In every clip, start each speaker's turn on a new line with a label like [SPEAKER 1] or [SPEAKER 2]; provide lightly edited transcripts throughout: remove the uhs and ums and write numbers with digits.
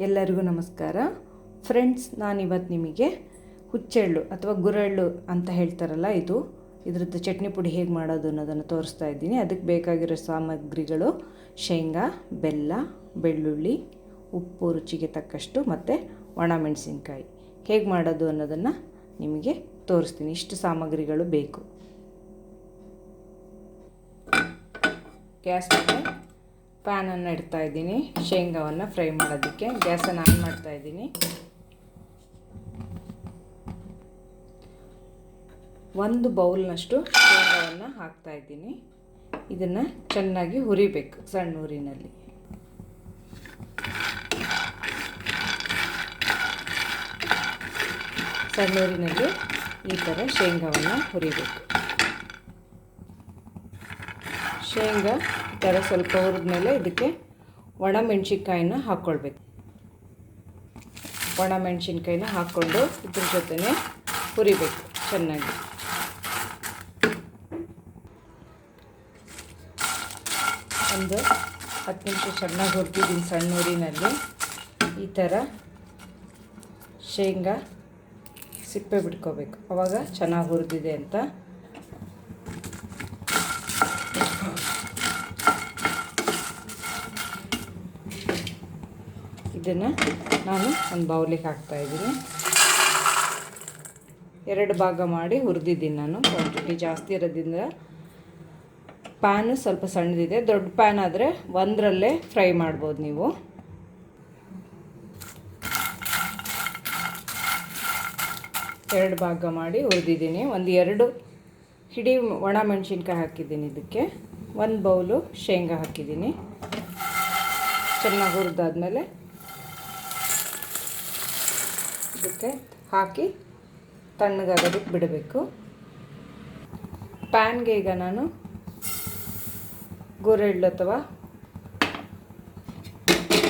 [SPEAKER 1] ಎಲ್ಲರಿಗೂ ನಮಸ್ಕಾರ ಫ್ರೆಂಡ್ಸ್. ನಾನಿವತ್ತು ನಿಮಗೆ ಹುಚ್ಚೆಳ್ಳು ಅಥವಾ ಗುರೆಳ್ಳು ಅಂತ ಹೇಳ್ತಾರಲ್ಲ, ಇದ್ರದ್ದು ಚಟ್ನಿ ಪುಡಿ ಹೇಗೆ ಮಾಡೋದು ಅನ್ನೋದನ್ನು ತೋರಿಸ್ತಾ ಇದ್ದೀನಿ. ಅದಕ್ಕೆ ಬೇಕಾಗಿರೋ ಸಾಮಗ್ರಿಗಳು ಶೇಂಗಾ, ಬೆಲ್ಲ, ಬೆಳ್ಳುಳ್ಳಿ, ಉಪ್ಪು ರುಚಿಗೆ ತಕ್ಕಷ್ಟು ಮತ್ತು ಒಣಮೆಣಸಿನ್ಕಾಯಿ. ಹೇಗೆ ಮಾಡೋದು ಅನ್ನೋದನ್ನು ನಿಮಗೆ ತೋರಿಸ್ತೀನಿ. ಇಷ್ಟು ಸಾಮಗ್ರಿಗಳು ಬೇಕು. ಗ್ಯಾಸ್ ಮೇಲೆ ಪ್ಯಾನನ್ನು ಇಡ್ತಾ ಇದ್ದೀನಿ ಶೇಂಗಾವನ್ನು ಫ್ರೈ ಮಾಡೋದಕ್ಕೆ. ಗ್ಯಾಸನ್ನು ಆನ್ ಮಾಡ್ತಾ ಇದ್ದೀನಿ. ಒಂದು ಬೌಲ್ನಷ್ಟು ಶೇಂಗಾವನ್ನು ಹಾಕ್ತಾ ಇದ್ದೀನಿ. ಇದನ್ನು ಚೆನ್ನಾಗಿ ಹುರಿಬೇಕು ಸಣ್ಣ ಊರಿನಲ್ಲಿ. ಸಣ್ಣ ಊರಿನಲ್ಲಿ ಈ ಥರ ಶೇಂಗಾವನ್ನು ಹುರಿಬೇಕು. ಶೇಂಗಾ ಈ ಥರ ಸ್ವಲ್ಪ ಹುರಿದ್ಮೇಲೆ ಇದಕ್ಕೆ ಒಣಮೆಣ್ಸಿನ್ಕಾಯಿನ ಹಾಕ್ಕೊಳ್ಬೇಕು. ಒಣಮೆಣ್ಸಿನ್ಕಾಯಿನ ಹಾಕ್ಕೊಂಡು ಇದ್ರ ಜೊತೆನೇ ಹುರಿಬೇಕು ಚೆನ್ನಾಗಿ. ಒಂದು 10 ನಿಮಿಷ ಚೆನ್ನಾಗಿ ಹುರಿದಿದ್ದೀನಿ ಸಣ್ಣ ಊರಿನಲ್ಲಿ. ಈ ಥರ ಶೇಂಗಾ ಸಿಪ್ಪೆ ಬಿಟ್ಕೋಬೇಕು, ಆವಾಗ ಚೆನ್ನಾಗಿ ಹುರಿದಿದೆ ಅಂತ. ಇದನ್ನು ನಾನು ಒಂದು ಬೌಲಿಗೆ ಹಾಕ್ತಾಯಿದ್ದೀನಿ. 2 ಭಾಗ ಮಾಡಿ ಹುರಿದಿದ್ದೀನಿ ನಾನು. ಕ್ವಾಂಟಿಟಿ ಜಾಸ್ತಿ ಇರೋದ್ರಿಂದ ಪ್ಯಾನು ಸ್ವಲ್ಪ ಸಣ್ಣದಿದೆ. ದೊಡ್ಡ ಪ್ಯಾನ್ ಆದರೆ ಒಂದರಲ್ಲೇ ಫ್ರೈ ಮಾಡ್ಬೋದು ನೀವು. ಎರಡು ಭಾಗ ಮಾಡಿ ಹುರಿದಿದ್ದೀನಿ. 2 ಹಿಡಿ ಒಣ ಮೆಣಸಿನ್ಕಾಯಿ ಹಾಕಿದ್ದೀನಿ. ಇದಕ್ಕೆ 1 ಬೌಲು ಶೇಂಗಾ ಹಾಕಿದ್ದೀನಿ. ಚೆನ್ನಾಗಿ ಹುರಿದಾದ್ಮೇಲೆ ಇದಕ್ಕೆ ಹಾಕಿ ತಣ್ಣಗಾಗೋದಕ್ಕೆ ಬಿಡಬೇಕು. ಪ್ಯಾನ್ಗೆ ಈಗ ನಾನು ಗುರೆಳ್ಳು ಅಥವಾ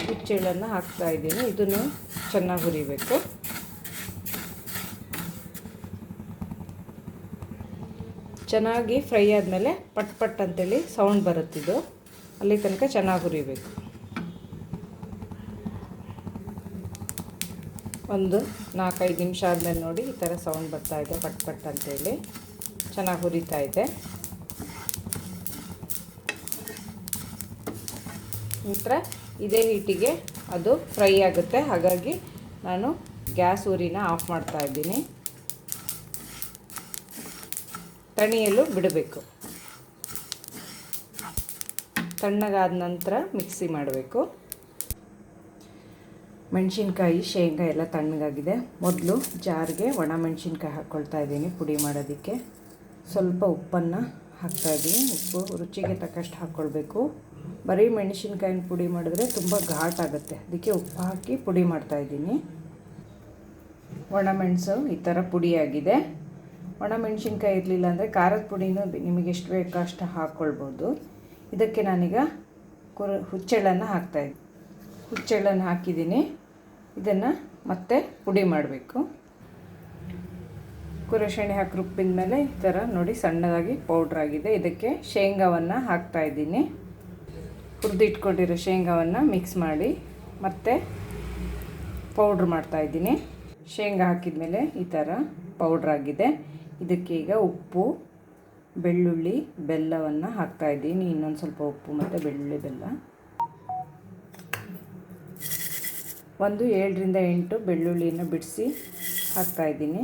[SPEAKER 1] ಹುಚ್ಚೆಳ್ಳನ್ನು ಹಾಕ್ತಾಯಿದ್ದೀನಿ. ಇದನ್ನು ಚೆನ್ನಾಗಿ ಹುರಿಬೇಕು. ಚೆನ್ನಾಗಿ ಫ್ರೈ ಆದಮೇಲೆ ಪಟ್ ಪಟ್ ಅಂತೇಳಿ ಸೌಂಡ್ ಬರುತ್ತಿದ್ದು, ಅಲ್ಲಿ ತನಕ ಚೆನ್ನಾಗಿ ಹುರಿಬೇಕು. ಒಂದು 4-5 ನಿಮಿಷ ಆದಮೇಲೆ ನೋಡಿ ಈ ಥರ ಸೌಂಡ್ ಬರ್ತಾಯಿದೆ, ಪಟ್ ಪಟ್ ಅಂತೇಳಿ ಚೆನ್ನಾಗಿ ಹುರಿತಾ ಇದೆ. ನಂತರ ಇದೇ ಹೀಟಿಗೆ ಅದು ಫ್ರೈ ಆಗುತ್ತೆ. ಹಾಗಾಗಿ ನಾನು ಗ್ಯಾಸ್ ಉರಿನ ಆಫ್ ಮಾಡ್ತಾ ಇದ್ದೀನಿ. ತಣಿಯಲು ಬಿಡಬೇಕು. ತಣ್ಣಗಾದ ನಂತರ ಮಿಕ್ಸಿ ಮಾಡಬೇಕು. ಮೆಣಸಿನ್ಕಾಯಿ, ಶೇಂಗಾ ಎಲ್ಲ ತಣ್ಣಗಾಗಿದೆ. ಮೊದಲು ಜಾರ್ಗೆ ಒಣ ಮೆಣಸಿನ್ಕಾಯಿ ಹಾಕ್ಕೊಳ್ತಾ ಇದ್ದೀನಿ ಪುಡಿ ಮಾಡೋದಕ್ಕೆ. ಸ್ವಲ್ಪ ಉಪ್ಪನ್ನು ಹಾಕ್ತಾಯಿದ್ದೀನಿ. ಉಪ್ಪು ರುಚಿಗೆ ತಕ್ಕಷ್ಟು ಹಾಕ್ಕೊಳ್ಬೇಕು. ಬರೀ ಮೆಣಸಿನ್ಕಾಯಿನ ಪುಡಿ ಮಾಡಿದ್ರೆ ತುಂಬ ಘಾಟ್ ಆಗುತ್ತೆ, ಅದಕ್ಕೆ ಉಪ್ಪು ಹಾಕಿ ಪುಡಿ ಮಾಡ್ತಾಯಿದ್ದೀನಿ. ಒಣಮೆಣಸು ಈ ಥರ ಪುಡಿಯಾಗಿದೆ. ಒಣಮೆಣಸಿನ್ಕಾಯಿ ಇರಲಿಲ್ಲ ಅಂದರೆ ಖಾರದ ಪುಡಿನೂ ನಿಮಗೆ ಎಷ್ಟು ಬೇಕೋ ಅಷ್ಟು ಹಾಕ್ಕೊಳ್ಬೋದು. ಇದಕ್ಕೆ ನಾನೀಗ ಹುಚ್ಚೆಳ್ಳನ್ನು ಹಾಕ್ತಾಯಿದ್ದೀನಿ. ಹುಚ್ಚೆಳ್ಳನ್ನು ಹಾಕಿದ್ದೀನಿ. ಇದನ್ನು ಮತ್ತೆ ಪುಡಿ ಮಾಡಬೇಕು. ಕುರಶೆಣೆ ಹಾಕಿ ರುಬ್ಬಿದ ಮೇಲೆ ಈ ಥರ ನೋಡಿ ಸಣ್ಣದಾಗಿ ಪೌಡ್ರಾಗಿದೆ. ಇದಕ್ಕೆ ಶೇಂಗಾವನ್ನು ಹಾಕ್ತಾಯಿದ್ದೀನಿ. ಹುರಿದಿಟ್ಕೊಂಡಿರೋ ಶೇಂಗಾವನ್ನು ಮಿಕ್ಸ್ ಮಾಡಿ ಮತ್ತೆ ಪೌಡ್ರ್ ಮಾಡ್ತಾಯಿದ್ದೀನಿ. ಶೇಂಗಾ ಹಾಕಿದ ಮೇಲೆ ಈ ಥರ ಪೌಡ್ರಾಗಿದೆ. ಇದಕ್ಕೆ ಈಗ ಉಪ್ಪು, ಬೆಳ್ಳುಳ್ಳಿ, ಬೆಲ್ಲವನ್ನು ಹಾಕ್ತಾಯಿದ್ದೀನಿ. ಇನ್ನೊಂದು ಸ್ವಲ್ಪ ಉಪ್ಪು ಮತ್ತು ಬೆಳ್ಳುಳ್ಳಿ, ಬೆಲ್ಲ. 7ರಿಂದ 8 ಬೆಳ್ಳುಳ್ಳಿಯನ್ನು ಬಿಡಿಸಿ ಹಾಕ್ತಾಯಿದ್ದೀನಿ.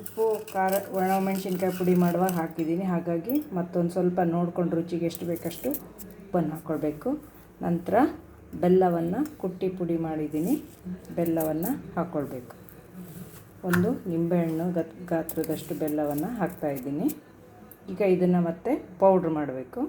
[SPEAKER 1] ಉಪ್ಪು, ಖಾರ, ಒಣಮೆಣಸಿನ್ಕಾಯಿ ಪುಡಿ ಮಾಡುವಾಗ ಹಾಕಿದ್ದೀನಿ. ಹಾಗಾಗಿ ಮತ್ತೊಂದು ಸ್ವಲ್ಪ ನೋಡ್ಕೊಂಡು ರುಚಿಗೆ ಎಷ್ಟು ಬೇಕಷ್ಟು ಉಪ್ಪನ್ನು ಹಾಕ್ಕೊಳ್ಬೇಕು. ನಂತರ ಬೆಲ್ಲವನ್ನು ಕುಟ್ಟಿ ಪುಡಿ ಮಾಡಿದ್ದೀನಿ. ಬೆಲ್ಲವನ್ನು ಹಾಕ್ಕೊಳ್ಬೇಕು. ಒಂದು ನಿಂಬೆಹಣ್ಣು ಗಾತ್ರದಷ್ಟು ಬೆಲ್ಲವನ್ನು ಹಾಕ್ತಾಯಿದ್ದೀನಿ. ಈಗ ಇದನ್ನು ಮತ್ತೆ ಪೌಡ್ರ್ ಮಾಡಬೇಕು.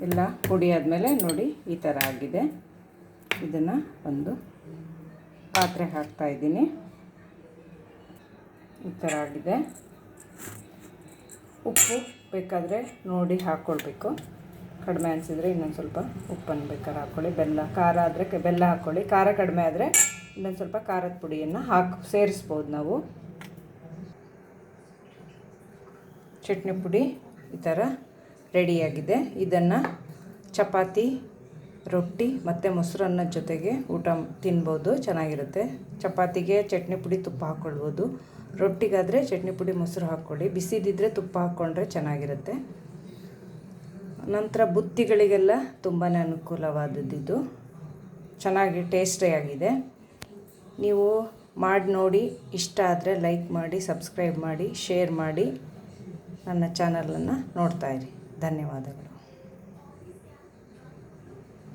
[SPEAKER 1] ಎಲ್ಲ ಪುಡಿ ಆದಮೇಲೆ ನೋಡಿ ಈ ಥರ ಆಗಿದೆ. ಇದನ್ನು ಒಂದು ಪಾತ್ರೆ ಹಾಕ್ತಾಯಿದ್ದೀನಿ. ಈ ಥರ ಆಗಿದೆ. ಉಪ್ಪು ಬೇಕಾದರೆ ನೋಡಿ ಹಾಕ್ಕೊಳ್ಬೇಕು. ಕಡಿಮೆ ಅನಿಸಿದರೆ ಇನ್ನೊಂದು ಸ್ವಲ್ಪ ಉಪ್ಪನ್ನು ಬೇಕಾದ್ರೆ ಹಾಕ್ಕೊಳ್ಳಿ. ಬೆಲ್ಲ, ಖಾರ ಆದರೆ ಬೆಲ್ಲ ಹಾಕ್ಕೊಳ್ಳಿ. ಖಾರ ಕಡಿಮೆ ಆದರೆ ಇನ್ನೊಂದು ಸ್ವಲ್ಪ ಖಾರದ ಪುಡಿಯನ್ನು ಸೇರಿಸ್ಬೋದು ನಾವು. ಚಟ್ನಿ ಪುಡಿ ಈ ಥರ ರೆಡಿಯಾಗಿದೆ. ಇದನ್ನು ಚಪಾತಿ, ರೊಟ್ಟಿ ಮತ್ತು ಮೊಸರನ್ನದ ಜೊತೆಗೆ ಊಟ ತಿನ್ಬೋದು, ಚೆನ್ನಾಗಿರುತ್ತೆ. ಚಪಾತಿಗೆ ಚಟ್ನಿ ಪುಡಿ ತುಪ್ಪ ಹಾಕ್ಕೊಳ್ಬೋದು, ರೊಟ್ಟಿಗಾದರೆ ಚಟ್ನಿ ಪುಡಿ ಮೊಸರು ಹಾಕ್ಕೊಳ್ಳಿ, ಬಿಸಿದಿದ್ದರೆ ತುಪ್ಪ ಹಾಕ್ಕೊಂಡ್ರೆ ಚೆನ್ನಾಗಿರುತ್ತೆ. ನಂತರ ಬುತ್ತಿಗಳಿಗೆಲ್ಲ ತುಂಬಾ ಅನುಕೂಲವಾದದ್ದಿದ್ದು, ಚೆನ್ನಾಗಿ ಟೇಸ್ಟಿಯಾಗಿದೆ. ನೀವು ಮಾಡಿ ನೋಡಿ, ಇಷ್ಟ ಆದರೆ ಲೈಕ್ ಮಾಡಿ, ಸಬ್ಸ್ಕ್ರೈಬ್ ಮಾಡಿ, ಶೇರ್ ಮಾಡಿ, ನನ್ನ ಚಾನಲನ್ನು ನೋಡ್ತಾಯಿರಿ. ಧನ್ಯವಾದಗಳು.